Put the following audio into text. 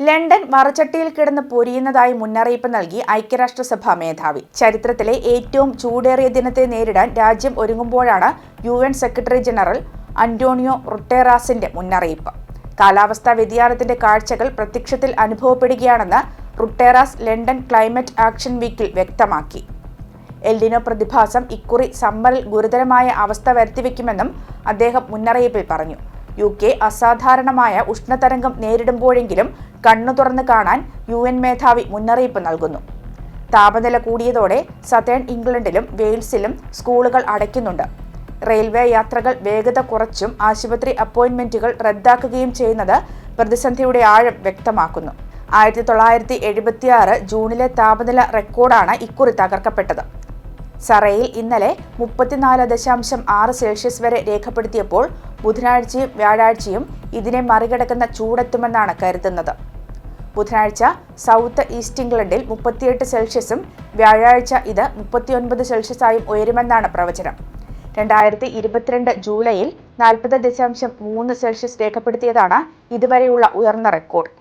London മറച്ചട്ടിയിൽ കിടന്ന് പൊരിയുന്നതായി മുന്നറിയിപ്പ് നൽകി ഐക്യരാഷ്ട്രസഭ മേധാവി. ചരിത്രത്തിലെ ഏറ്റവും ചൂടേറിയ ദിനത്തെ നേരിടാൻ രാജ്യം ഒരുങ്ങുമ്പോഴാണ് UN സെക്രട്ടറി ജനറൽ അന്റോണിയോ റുട്ടേറാസിന്റെ മുന്നറിയിപ്പ്. കാലാവസ്ഥാ വ്യതിയാനത്തിന്റെ കാഴ്ചകൾ പ്രത്യക്ഷത്തിൽ അനുഭവപ്പെടുകയാണെന്ന് റുട്ടേറാസ് ലണ്ടൻ ക്ലൈമറ്റ് ആക്ഷൻ വീക്കിൽ വ്യക്തമാക്കി. എൽനിനോ പ്രതിഭാസം ഇക്കുറി സമ്മറിൽ ഗുരുതരമായ അവസ്ഥ വരുത്തിവെക്കുമെന്നും അദ്ദേഹം മുന്നറിയിപ്പിൽ പറഞ്ഞു. UK അസാധാരണമായ ഉഷ്ണതരംഗം നേരിടുമ്പോഴെങ്കിലും കണ്ണു തുറന്ന് കാണാൻ UN മേധാവി മുന്നറിയിപ്പ് നൽകുന്നു. താപനില കൂടിയതോടെ സതേൺ ഇംഗ്ലണ്ടിലും വെയിൽസിലും സ്കൂളുകൾ അടയ്ക്കുന്നുണ്ട്. റെയിൽവേ യാത്രകൾ വേഗത കുറച്ചും ആശുപത്രി അപ്പോയിന്റ്മെന്റുകൾ റദ്ദാക്കുകയും ചെയ്യുന്നത് പ്രതിസന്ധിയുടെ ആഴം വ്യക്തമാക്കുന്നു. 1976 ജൂണിലെ താപനില റെക്കോർഡാണ് ഇക്കുറി തകർക്കപ്പെട്ടത്. സറയിൽ ഇന്നലെ 34.6 സെൽഷ്യസ് വരെ രേഖപ്പെടുത്തിയപ്പോൾ ബുധനാഴ്ചയും വ്യാഴാഴ്ചയും ഇതിനെ മറികടക്കുന്ന ചൂടെത്തുമെന്നാണ് കരുതുന്നത്. ബുധനാഴ്ച സൗത്ത് ഈസ്റ്റ് ഇംഗ്ലണ്ടിൽ 38 സെൽഷ്യസും വ്യാഴാഴ്ച ഇത് 39 സെൽഷ്യസായും ഉയരുമെന്നാണ് പ്രവചനം. 2022 ജൂലൈയിൽ 40.3 സെൽഷ്യസ് രേഖപ്പെടുത്തിയതാണ് ഇതുവരെയുള്ള ഉയർന്ന റെക്കോർഡ്.